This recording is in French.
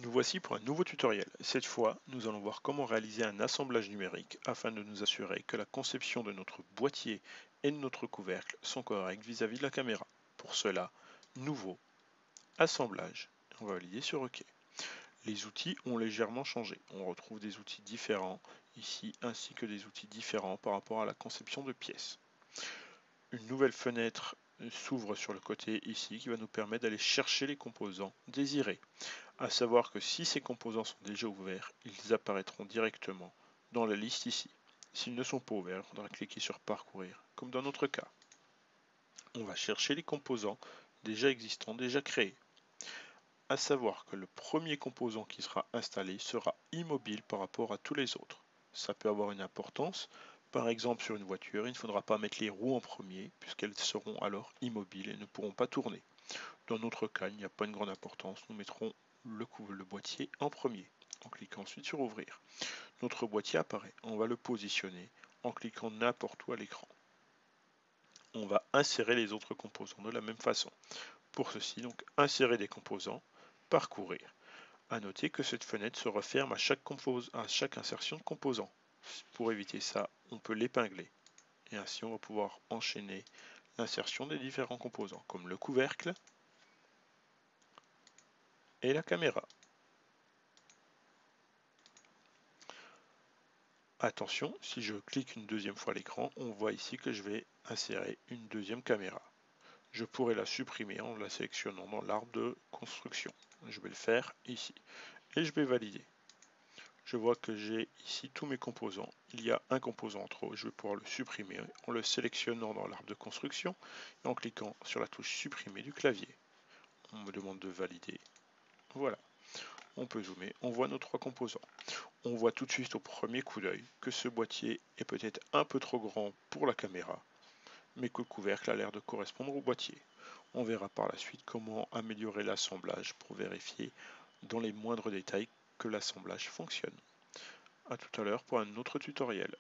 Nous voici pour un nouveau tutoriel. Cette fois, nous allons voir comment réaliser un assemblage numérique afin de nous assurer que la conception de notre boîtier et de notre couvercle sont corrects vis-à-vis de la caméra. Pour cela, nouveau, assemblage. On va valider sur OK. Les outils ont légèrement changé. On retrouve des outils différents ici ainsi que des outils différents par rapport à la conception de pièces. Une nouvelle fenêtre s'ouvre sur le côté ici qui va nous permettre d'aller chercher les composants désirés. À savoir que si ces composants sont déjà ouverts, ils apparaîtront directement dans la liste ici. S'ils ne sont pas ouverts, il faudra cliquer sur Parcourir, comme dans notre cas. On va chercher les composants déjà existants, déjà créés. À savoir que le premier composant qui sera installé sera immobile par rapport à tous les autres. Ça peut avoir une importance. Par exemple, sur une voiture, il ne faudra pas mettre les roues en premier, puisqu'elles seront alors immobiles et ne pourront pas tourner. Dans notre cas, il n'y a pas une grande importance, nous mettrons le boîtier en premier, en cliquant ensuite sur ouvrir. Notre boîtier apparaît, on va le positionner en cliquant n'importe où à l'écran. On va insérer les autres composants de la même façon. Pour ceci, donc insérer des composants, parcourir. À noter que cette fenêtre se referme à chaque insertion de composant. Pour éviter ça, on peut l'épingler. Et ainsi, on va pouvoir enchaîner l'insertion des différents composants, comme le couvercle et la caméra. Attention, si je clique une deuxième fois l'écran, on voit ici que je vais insérer une deuxième caméra. Je pourrais la supprimer en la sélectionnant dans l'arbre de construction. Je vais le faire ici et je vais valider. Je vois que j'ai ici tous mes composants. Il y a un composant en trop, je vais pouvoir le supprimer en le sélectionnant dans l'arbre de construction et en cliquant sur la touche supprimer du clavier. On me demande de valider. Voilà, on peut zoomer, on voit nos trois composants. On voit tout de suite au premier coup d'œil que ce boîtier est peut-être un peu trop grand pour la caméra, mais que le couvercle a l'air de correspondre au boîtier. On verra par la suite comment améliorer l'assemblage pour vérifier dans les moindres détails que l'assemblage fonctionne. A tout à l'heure pour un autre tutoriel.